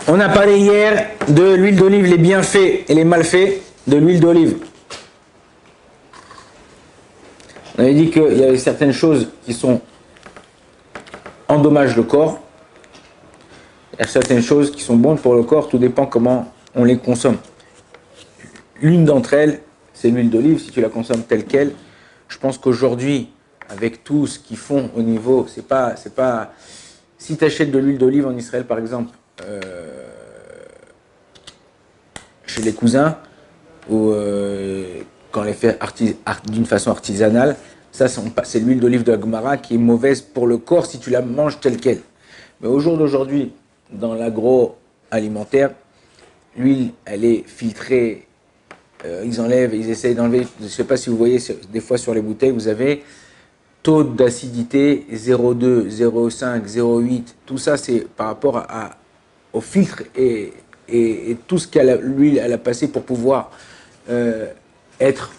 On a parlé hier de l'huile d'olive, les bienfaits et les malfaits de l'huile d'olive. On avait dit qu'il y avait certaines choses qui endommagent le corps. Il y a certaines choses qui sont bonnes pour le corps, tout dépend comment on les consomme. L'une d'entre elles, c'est l'huile d'olive, si tu la consommes telle qu'elle. Je pense qu'aujourd'hui, avec tout ce qu'ils font au niveau, c'est pas, si tu achètes de l'huile d'olive en Israël par exemple, chez les cousins, ou quand on les fait d'une façon artisanale, ça c'est l'huile d'olive de la Gemara qui est mauvaise pour le corps si tu la manges telle qu'elle. Mais au jour d'aujourd'hui, dans l'agroalimentaire, l'huile, elle est filtrée, ils essayent d'enlever, je ne sais pas si vous voyez, des fois sur les bouteilles, vous avez taux d'acidité 0,2, 0,5, 0,8, tout ça c'est par rapport au filtre et tout ce que l'huile elle a passé pour pouvoir être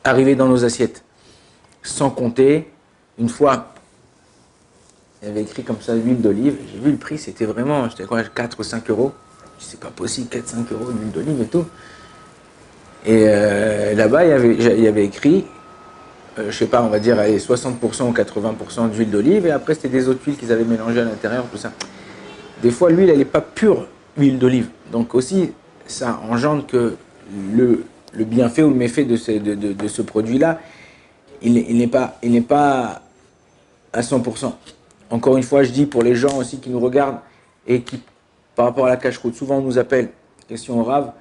arrivé dans nos assiettes. Sans compter, une fois, il y avait écrit comme ça l'huile d'olive, j'ai vu le prix, c'était vraiment, j'étais quoi, 4 ou 5 euros. C'est pas possible, 4-5 euros d'huile d'olive et tout. Et là-bas, il y avait écrit, je sais pas, on va dire allez, 60% ou 80% d'huile d'olive, et après c'était des autres huiles qu'ils avaient mélangées à l'intérieur, tout ça. Des fois, l'huile, elle n'est pas pure huile d'olive. Donc aussi, ça engendre que le bienfait ou le méfait de ce produit-là, il n'est pas à 100%. Encore une fois, je dis pour les gens aussi qui nous regardent et qui, par rapport à la cache-route, souvent on nous appelle, question rave,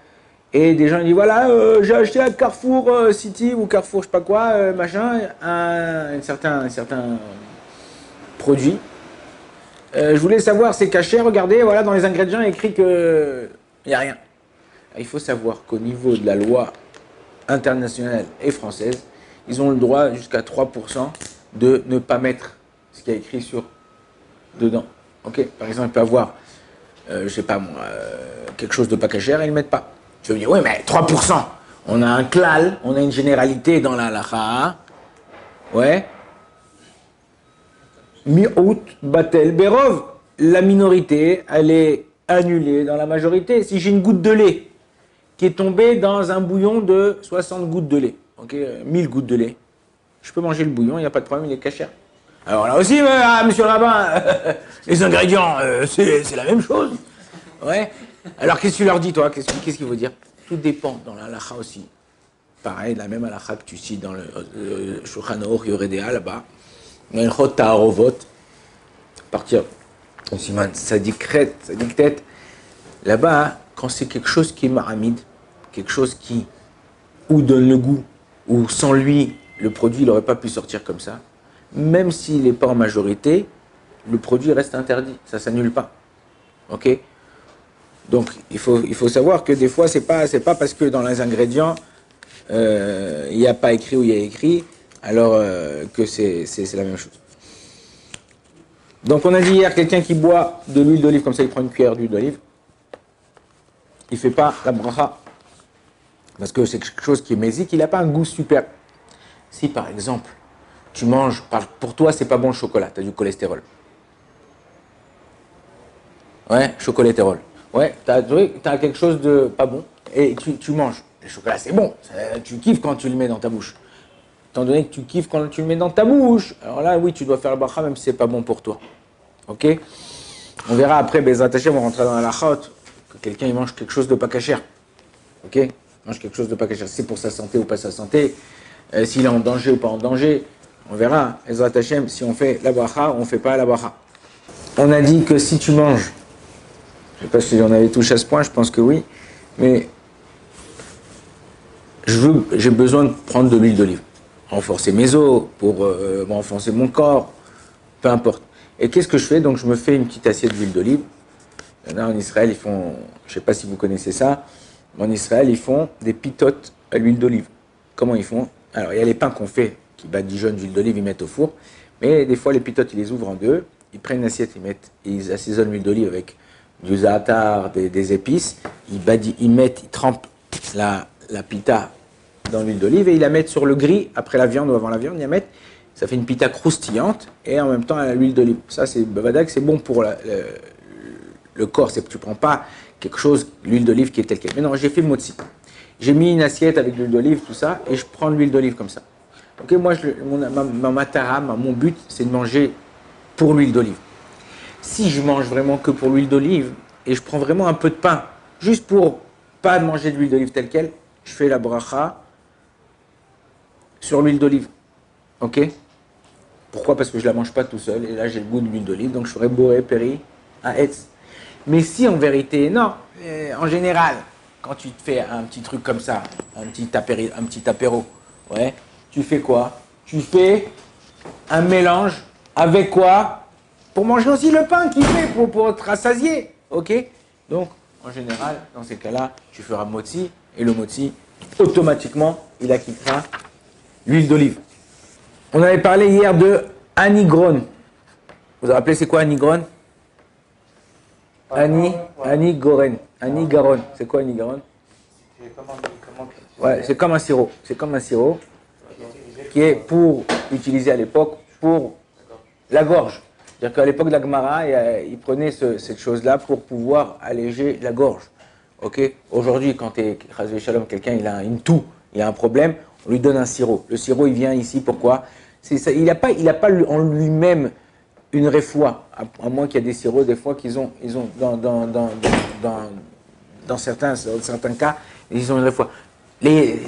et des gens ils disent voilà, j'ai acheté à Carrefour City ou Carrefour je sais pas quoi, machin, un certain produit. Je voulais savoir, c'est caché, regardez, voilà, dans les ingrédients, il y a écrit que il n'y a rien. Il faut savoir qu'au niveau de la loi internationale et française, ils ont le droit jusqu'à 3% de ne pas mettre ce qu'il y a écrit dedans. Ok, par exemple, il peut avoir, je sais pas moi, quelque chose de pas cachère et ils ne le mettent pas. Je veux dire, oui, mais 3%, on a un klal, on a une généralité dans la halakha. Ouais. Mi'out batel berov. La minorité, elle est annulée dans la majorité. Si j'ai une goutte de lait qui est tombée dans un bouillon de 60 gouttes de lait, ok, 1000 gouttes de lait, je peux manger le bouillon, il n'y a pas de problème, il est cachère. Alors là aussi, monsieur le rabbin, les ingrédients, c'est la même chose. Ouais. Alors qu'est-ce que tu leur dis, toi? Qu'est-ce qu'il faut dire? Tout dépend dans la halakha aussi. Pareil, la même halakha que tu cites dans le Shulchan Aruch Yoredea là-bas. Melchot Ta'arovot. Partir. Ça dit tête. Là-bas, quand c'est quelque chose qui est maramide, quelque chose qui ou donne le goût, ou sans lui, le produit n'aurait pas pu sortir comme ça, même s'il n'est pas en majorité, le produit reste interdit, ça ne s'annule pas. Ok? Donc il faut savoir que des fois, c'est pas parce que dans les ingrédients, il n'y a pas écrit ou il y a écrit, alors que c'est la même chose. Donc on a dit hier, quelqu'un qui boit de l'huile d'olive, comme ça il prend une cuillère d'huile d'olive, il ne fait pas la bracha, parce que c'est quelque chose qui est mésique, il n'a pas un goût super. Si par exemple, tu manges, pour toi c'est pas bon le chocolat, tu as du cholestérol. Ouais, chocolatérol. Ouais, t'as quelque chose de pas bon, et tu manges. Le chocolat c'est bon, tu kiffes quand tu le mets dans ta bouche. Étant donné que tu kiffes quand tu le mets dans ta bouche, alors là, oui, tu dois faire le bracha même si c'est pas bon pour toi. Ok? On verra après, Bezrat Hashem, on rentrera dans la lachot, que quelqu'un il mange quelque chose de pas cachère. Ok? Il mange quelque chose de pas cachère. Si c'est pour sa santé ou pas sa santé, s'il est en danger ou pas en danger, on verra. Bezrat Hashem, si on fait la bracha ou on fait pas la bracha. On a dit que si tu manges, je ne sais pas si j'en avais touché à ce point, je pense que oui, mais j'ai besoin de prendre de l'huile d'olive. Renforcer mes os, pour renforcer mon corps, peu importe. Et qu'est-ce que je fais? Donc je me fais une petite assiette d'huile d'olive. Il y en a en Israël, ils font, je ne sais pas si vous connaissez ça, mais en Israël, ils font des pitotes à l'huile d'olive. Comment ils font? Alors il y a les pains qu'on fait, qui badigeonnent d'huile d'olive, ils mettent au four, mais des fois les pitotes, ils les ouvrent en deux, ils prennent une assiette, ils assaisonnent l'huile d'olive avec du za'atar, des épices, ils trempent la pita dans l'huile d'olive et ils la mettent sur le gris après la viande ou avant la viande, ils la mettent, ça fait une pita croustillante et en même temps à l'huile d'olive. Ça c'est bavadak, c'est bon pour le corps, c'est que tu ne prends pas quelque chose, l'huile d'olive qui est telle qu'elle. Mais non, j'ai fait motzi. J'ai mis une assiette avec l'huile d'olive, tout ça, et je prends l'huile d'olive comme ça. Ok, moi, ma matara, mon but, c'est de manger pour l'huile d'olive. Si je mange vraiment que pour l'huile d'olive, et je prends vraiment un peu de pain, juste pour pas manger de l'huile d'olive telle qu'elle, je fais la bracha sur l'huile d'olive. Ok? Pourquoi? Parce que je ne la mange pas tout seul, et là j'ai le goût de l'huile d'olive, donc je ferai boré, péri, à etz. Mais si en vérité, non, en général, quand tu te fais un petit truc comme ça, un petit apéro, ouais, tu fais quoi? Tu fais un mélange avec quoi? Pour manger aussi le pain qu'il fait, pour te rassasier, ok? Donc, en général, dans ces cas-là, tu feras motzi, et le motzi, automatiquement, il acquittera l'huile d'olive. On avait parlé hier de anigron. Vous vous rappelez c'est quoi anigron? Anigoren. Anigaron. C'est quoi anigaron? Ouais, c'est comme un sirop. C'est comme un sirop qui est pour utiliser à l'époque pour la gorge. C'est-à-dire qu'à l'époque de la Gemara, ils prenaient cette chose-là pour pouvoir alléger la gorge. Ok. Aujourd'hui, quand tu es Shalom, quelqu'un il a une toux, il a un problème, on lui donne un sirop. Le sirop, il vient ici, pourquoi? Ça, il n'a pas en lui-même une réfoua, à moins qu'il y ait des sirops, des fois, qu'ils ont dans certains cas, ils ont une réfoua. Les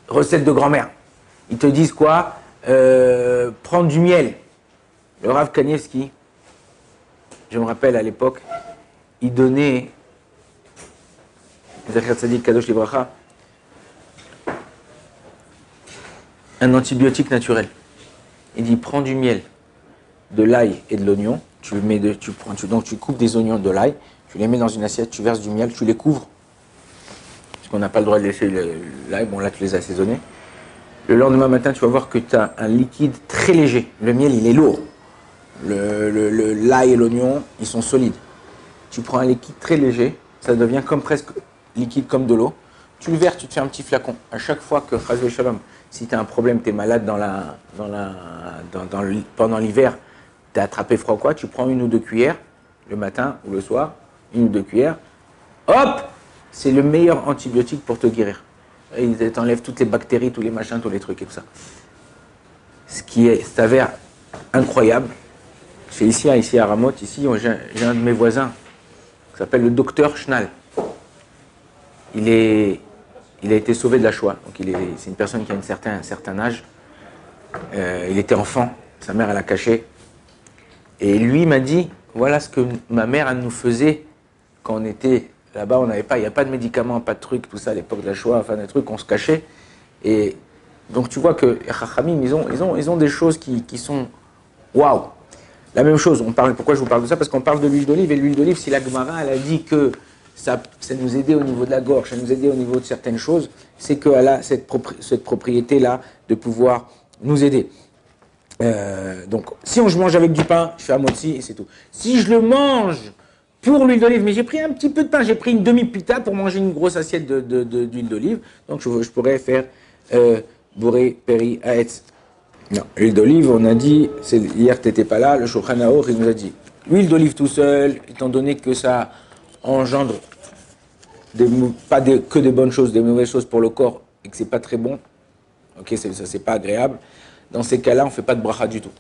recettes de grand-mère, ils te disent quoi? Prendre du miel. Le Rav Kanievski, je me rappelle à l'époque, il donnait, Zecher Tzadik Kadosh Libracha, un antibiotique naturel. Il dit, prends du miel, de l'ail et de l'oignon, donc tu coupes des oignons, de l'ail, tu les mets dans une assiette, tu verses du miel, tu les couvres, parce qu'on n'a pas le droit de laisser l'ail, bon là tu les as assaisonnés. Le lendemain matin, tu vas voir que tu as un liquide très léger. Le miel, il est lourd. L'ail et l'oignon, ils sont solides. Tu prends un liquide très léger, ça devient comme presque liquide comme de l'eau. Tu le verses, tu te fais un petit flacon. À chaque fois que, Chazvé Shalom, si tu as un problème, tu es malade pendant l'hiver, tu as attrapé froid quoi, tu prends une ou deux cuillères, le matin ou le soir, une ou deux cuillères, hop, c'est le meilleur antibiotique pour te guérir. Et il t'enlève toutes les bactéries, tous les machins, tous les trucs et tout ça. Ce qui s'avère incroyable, c'est ici à Ramoth, ici j'ai un de mes voisins qui s'appelle le docteur Schnall. Il a été sauvé de la Shoah, donc c'est une personne qui a un certain âge. Il était enfant, sa mère elle l'a caché. Et lui m'a dit, voilà ce que ma mère elle nous faisait quand on était là-bas, il n'y a pas de médicaments, pas de trucs, tout ça à l'époque de la Shoah, enfin des trucs, on se cachait. Et donc tu vois que les Chachamim, ils ont des choses qui sont waouh. La même chose, pourquoi je vous parle de ça? Parce qu'on parle de l'huile d'olive, et l'huile d'olive, si la Gemara elle a dit que ça nous aidait au niveau de la gorge, ça nous aidait au niveau de certaines choses, c'est qu'elle a cette propriété-là de pouvoir nous aider. Donc, si je mange avec du pain, je fais un motzi et c'est tout. Si je le mange pour l'huile d'olive, mais j'ai pris un petit peu de pain, j'ai pris une demi-pita pour manger une grosse assiette d'huile d'olive, donc je pourrais faire bourré, péri, aetz. Non, l'huile d'olive, on a dit, hier tu n'étais pas là, le Shulchan Aruch, il nous a dit, l'huile d'olive tout seul, étant donné que ça engendre que des bonnes choses, des mauvaises choses pour le corps, et que c'est pas très bon, ok, ça c'est pas agréable, dans ces cas-là, on ne fait pas de bracha du tout.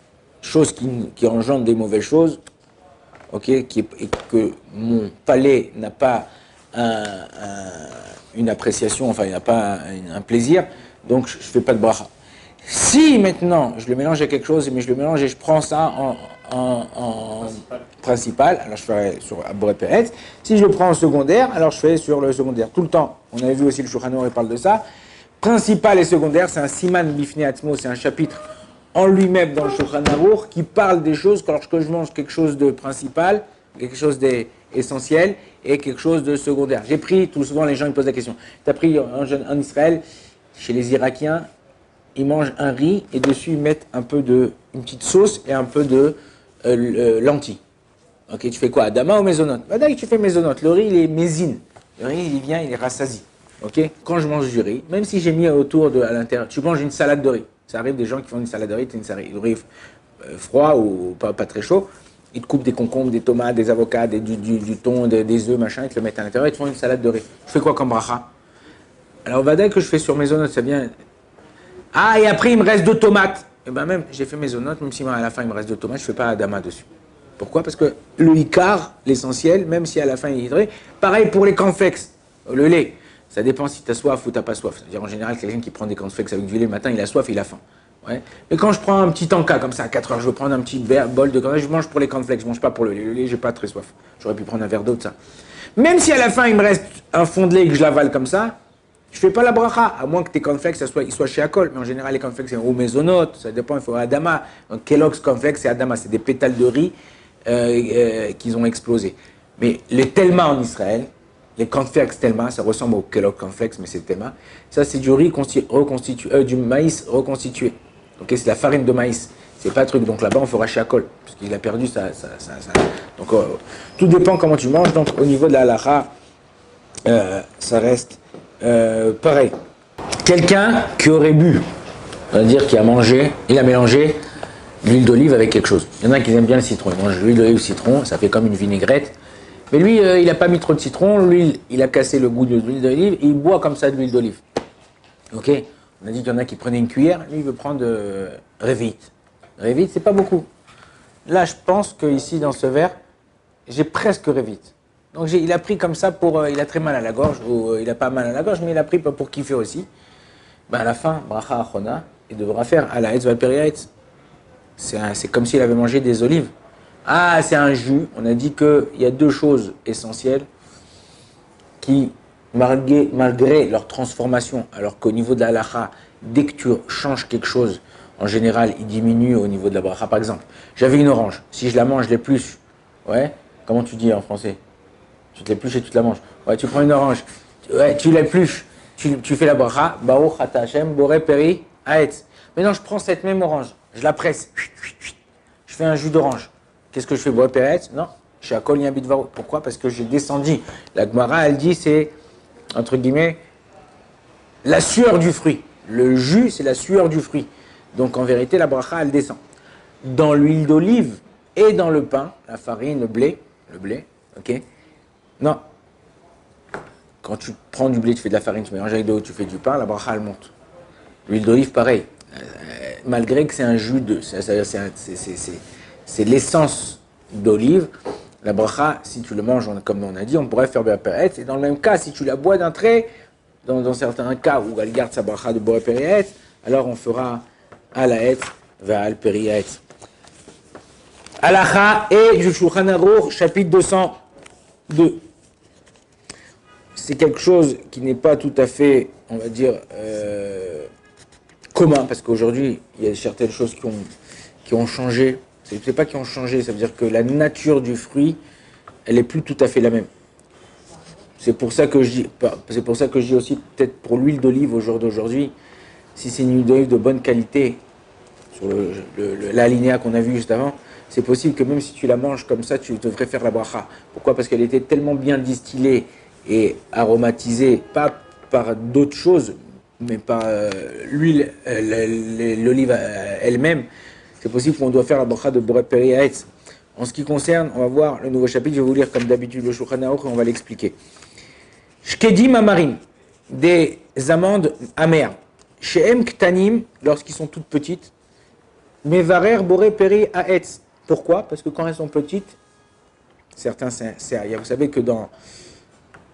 Chose qui engendre des mauvaises choses, ok, et que mon palais n'a pas une appréciation, enfin il n'a pas un plaisir, donc je ne fais pas de bracha. Si maintenant je le mélange à quelque chose, mais je le mélange et je prends ça en principal, alors je ferai sur Boré Peretz. Si je le prends en secondaire, alors je fais sur le secondaire. Tout le temps, on avait vu aussi le Shulchan Aruch, il parle de ça. Principal et secondaire, c'est un siman bifnei atzmo, c'est un chapitre en lui-même dans le Shulchan Aruch qui parle des choses que lorsque je mange quelque chose de principal, quelque chose d'essentiel et quelque chose de secondaire. J'ai pris, tout souvent les gens ils posent la question, tu as pris en Israël, chez les Irakiens, ils mangent un riz et dessus ils mettent une petite sauce et un peu de lentilles. Ok, tu fais quoi? Adama ou mésonote? Bah d'ailleurs tu fais mésonote. Le riz il est mésine. Le riz il vient, il est rassasi. Ok, quand je mange du riz, même si j'ai mis à l'intérieur, tu manges une salade de riz. Ça arrive des gens qui font une salade de riz, de riz froid ou pas très chaud. Ils te coupent des concombres, des tomates, des avocats, du thon, des œufs, machin, ils te le mettent à l'intérieur, ils te font une salade de riz. Je fais quoi comme bracha? Alors, Vadaï que je fais sur mes zonotes, c'est bien. Ah, et après, il me reste 2 tomates. Et ben même, j'ai fait mes zonotes, même si à la fin, il me reste 2 tomates, je ne fais pas Adama dessus. Pourquoi? Parce que le Icar, l'essentiel, même si à la fin, il est hydré, pareil pour les cornflakes, le lait. Ça dépend si tu as soif ou tu n'as pas soif. C'est-à-dire, en général, quelqu'un qui prend des cornflakes avec du lait le matin, il a soif, il a faim. Ouais. Mais quand je prends un petit encas comme ça à 4 heures, je veux prendre un petit bol de cornflakes, je mange pour les cornflakes, je ne mange pas pour le lait. Le lait, j'ai pas très soif. J'aurais pu prendre un verre d'eau de ça. Même si à la fin, il me reste un fond de lait et que je l'avale comme ça, je fais pas la bracha, à moins que tes cornflakes ils soient chez Akol. Mais en général, les cornflakes, c'est au maisonnote, ça dépend, il faut Adama. Donc Kellogg's cornflakes, c'est Adama, c'est des pétales de riz qu'ils ont explosé. Mais les Telma en Israël, les cornflakes Telma, ça ressemble aux Kellogg's cornflakes, mais c'est Telma. Ça, c'est du riz reconstitué, du maïs reconstitué. Ok, c'est la farine de maïs. C'est pas un truc. Donc là-bas, on fera chez Akol, parce qu'il a perdu ça. Donc tout dépend comment tu manges. Donc au niveau de la halacha, ça reste pareil. Quelqu'un qui aurait bu, on va dire qui a mangé, il a mélangé l'huile d'olive avec quelque chose. Il y en a qui aiment bien le citron. Ils mangent l'huile d'olive citron, ça fait comme une vinaigrette. Mais lui, il n'a pas mis trop de citron. Lui, il a cassé le goût de l'huile d'olive et il boit comme ça de l'huile d'olive. Ok? On a dit qu'il y en a qui prenaient une cuillère. Lui, il veut prendre Révit. Révit, c'est pas beaucoup. Là, je pense qu'ici, dans ce verre, j'ai presque Révit. Donc il a pris comme ça pour... il a très mal à la gorge, ou il n'a pas mal à la gorge, mais il a pris pour kiffer aussi. Ben à la fin, bracha achona, il devra faire à la etz valperiaetz. C'est comme s'il avait mangé des olives. Ah, c'est un jus. On a dit qu'il y a 2 choses essentielles qui, malgré leur transformation, alors qu'au niveau de la halacha, dès que tu changes quelque chose, en général, il diminue au niveau de la bracha. Par exemple, j'avais une orange. Si je la mange, je l'épluche. Ouais, comment tu dis en français? Tu te l'épluches et tu te la manges. Ouais, tu prends une orange, ouais, tu l'épluches, tu fais la bracha, Baruch Ata Hashem, Boré Peri, Aetz. Maintenant, je prends cette même orange, je la presse, je fais un jus d'orange. Qu'est-ce que je fais, Boré Peri, Aetz? Non, je suis à Kol Yabidvaro. Pourquoi? Parce que j'ai descendu. La Gemara, elle dit, c'est, entre guillemets, la sueur du fruit. Le jus, c'est la sueur du fruit. Donc, en vérité, la bracha, elle descend. Dans l'huile d'olive et dans le pain, la farine, le blé, ok? Non. Quand tu prends du blé, tu fais de la farine, tu mélanges avec de l'eau, tu fais du pain, la bracha, elle monte. L'huile d'olive, pareil. Malgré que c'est un jus de... C'est l'essence d'olive. La bracha, si tu le manges, comme on a dit, on pourrait faire Béapéret. Et dans le même cas, si tu la bois d'un trait, dans certains cas où elle garde sa bracha de Béapéret, alors on fera à la et va al Périet. Halacha et du Shulchan Aruch, chapitre 202. C'est quelque chose qui n'est pas tout à fait, on va dire, commun, parce qu'aujourd'hui, il y a certaines choses qui ont changé. C'est pas qui ont changé, ça veut dire que la nature du fruit, elle n'est plus tout à fait la même. C'est pour ça que je dis aussi, peut-être pour l'huile d'olive au jour d'aujourd'hui, si c'est une huile d'olive de bonne qualité, sur l'alinéa qu'on a vu juste avant, c'est possible que même si tu la manges comme ça, tu devrais faire la bracha. Pourquoi? Parce qu'elle était tellement bien distillée et aromatisée, pas par d'autres choses, mais par l'huile, l'olive elle-même. C'est possible qu'on doit faire la bracha de Boré Peri Haetz. En ce qui concerne, on va voir le nouveau chapitre, je vais vous lire comme d'habitude le Shulchan Aruch et on va l'expliquer. Shkedim amarim, des amandes amères. Shehem ktanim, lorsqu'ils sont toutes petites. Mevarer Boré Peri Haetz. Pourquoi? Parce que quand elles sont petites, certains vous savez que dans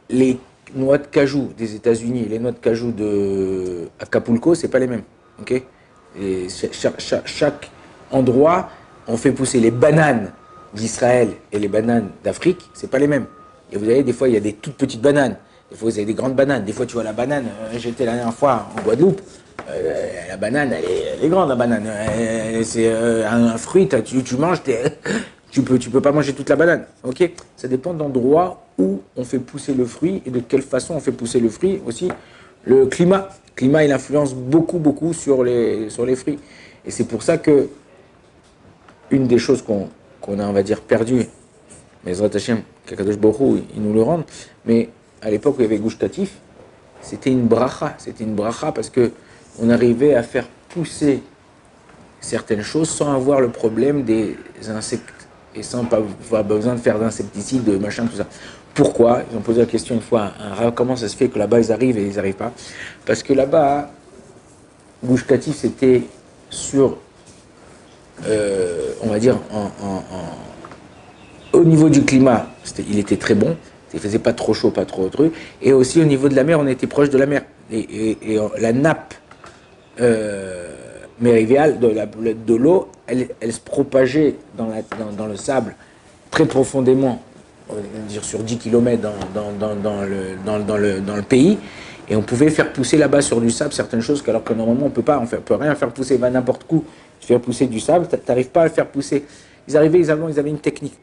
les noix de cajou des États-Unis et les noix de cajou de Acapulco, c'est pas les mêmes. Ok? Et chaque endroit, on fait pousser les bananes d'Israël et les bananes d'Afrique, c'est pas les mêmes. Et vous avez des fois, il y a des toutes petites bananes. Des fois, vous avez des grandes bananes. Des fois, tu vois la banane. J'étais la dernière fois en Guadeloupe. La banane, elle est grande, la banane. C'est un fruit, tu manges, tu peux pas manger toute la banane. Ok? Ça dépend d'endroit où on fait pousser le fruit et de quelle façon on fait pousser le fruit. Aussi, le climat. Le climat, il influence beaucoup sur les fruits. Et c'est pour ça que une des choses qu'on a, on va dire, perdu, mais Zrat Hashem, Kakadosh Baruch Hu, il nous le rend, mais à l'époque où il y avait Gush Katif, c'était une bracha parce que on arrivait à faire pousser certaines choses sans avoir le problème des insectes et sans pas avoir besoin de faire d'insecticides, de machin, tout ça. Pourquoi? Ils ont posé la question une fois à un rabbin, comment ça se fait que là-bas ils arrivent et ils n'arrivent pas? Parce que là-bas, Gush Katif, c'était sur, on va dire, au niveau du climat, il était très bon. Il faisait pas trop chaud, pas trop truc. Et aussi au niveau de la mer, on était proche de la mer. Et la nappe méridiale de l'eau, elle se propageait dans le sable très profondément, on va dire sur 10 km dans le pays. Et on pouvait faire pousser là-bas sur du sable certaines choses, alors que normalement on ne peut pas, peut rien faire pousser. Va n'importe où, tu fais pousser du sable, tu n'arrives pas à le faire pousser. Ils avaient une technique.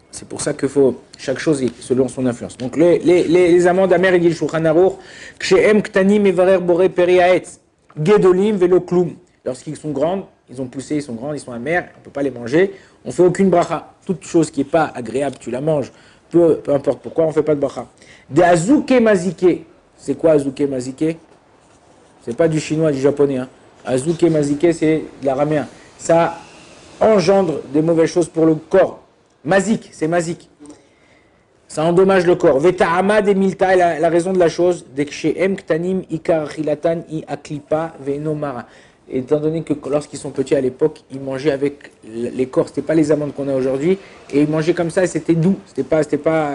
C'est pour ça qu'il faut chaque chose selon son influence. Donc les amandes amères, il dit le Shulchan Aruch, Ksheem ktanim evarer boré periaetz, gedolim velo klum. Lorsqu'ils sont grands, ils ont poussé, ils sont grands, ils sont amers, on ne peut pas les manger. On ne fait aucune bracha. Toute chose qui n'est pas agréable, tu la manges, peu importe pourquoi, on ne fait pas de bracha. De azuke mazike. C'est quoi azuke mazike? C'est pas du chinois, du japonais. Hein. Azuke mazike, c'est de l'araméen. Ça engendre des mauvaises choses pour le corps. Mazik, c'est mazik. Ça endommage le corps. Veta'ama de milta, la raison de la chose, deksheem ktanim ikar chilatan I aklipa venomara. Étant donné que lorsqu'ils sont petits à l'époque, ils mangeaient avec l'écorce, c'était pas les amandes qu'on a aujourd'hui, et ils mangeaient comme ça et c'était doux. C'était pas.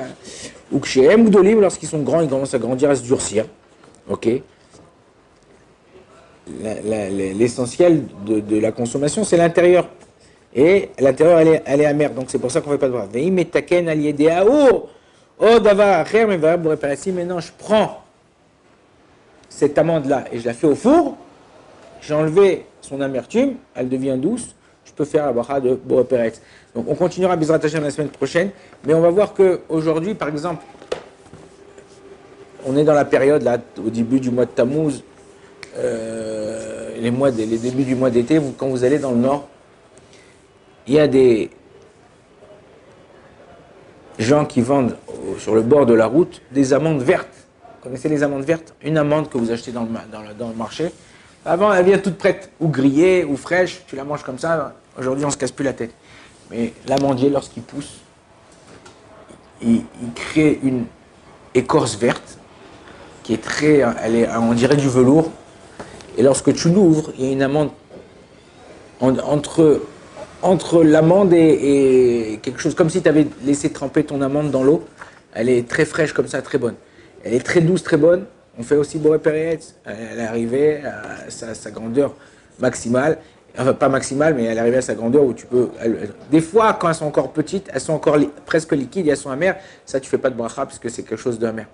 Ou ksheem gdolim, lorsqu'ils sont grands, ils commencent à grandir, à se durcir. Ok. L'essentiel de la consommation, c'est l'intérieur. Et l'intérieur, elle est amère. Donc c'est pour ça qu'on ne fait pas de bracha. Maintenant, je prends cette amande-là et je la fais au four. J'ai enlevé son amertume, elle devient douce. Je peux faire la bracha de Boré Peretz. Donc on continuera Bizrat Hashem la semaine prochaine. Mais on va voir qu'aujourd'hui, par exemple, on est dans la période, là, au début du mois de Tammuz, les débuts du mois d'été, quand vous allez dans le nord, il y a des gens qui vendent sur le bord de la route des amandes vertes. Vous connaissez les amandes vertes? Une amande que vous achetez dans le marché. Avant, elle vient toute prête, ou grillée, ou fraîche. Tu la manges comme ça. Aujourd'hui, on ne se casse plus la tête. Mais l'amandier, lorsqu'il pousse, il crée une écorce verte qui est on dirait du velours. Et lorsque tu l'ouvres, il y a une amande entre l'amande et quelque chose, comme si tu avais laissé tremper ton amande dans l'eau. Elle est très fraîche comme ça, très bonne. Elle est très douce, très bonne. On fait aussi Boré Peretz. Elle est arrivée à sa grandeur maximale. Enfin, pas maximale, mais elle est arrivée à sa grandeur où tu peux... des fois, quand elles sont encore petites, elles sont encore presque liquides et elles sont amères. Ça, tu fais pas de bracha parce que c'est quelque chose d'amer.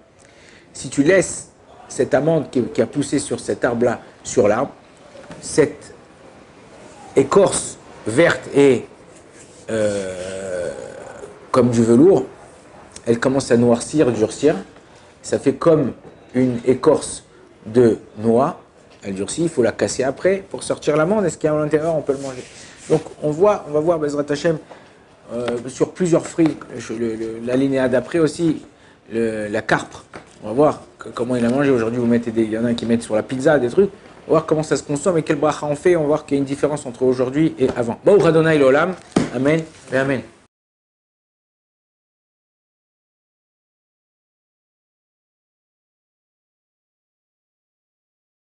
Si tu laisses cette amande qui a poussé sur cet arbre-là, sur l'arbre, cette écorce verte et comme du velours, elle commence à noircir, durcir. Ça fait comme une écorce de noix. Elle durcit, il faut la casser après pour sortir l'amande. Est-ce qu'il y a à l'intérieur, on peut le manger. Donc on va voir Bezrat Hashem sur plusieurs fruits. L'alinéa d'après aussi, la carpe. On va voir comment il a mangé. Aujourd'hui, il y en a qui mettent sur la pizza des trucs. On va voir comment ça se consomme et quel bracha on fait. On va voir qu'il y a une différence entre aujourd'hui et avant. Baruch Adonai l'olam. Amen et amen.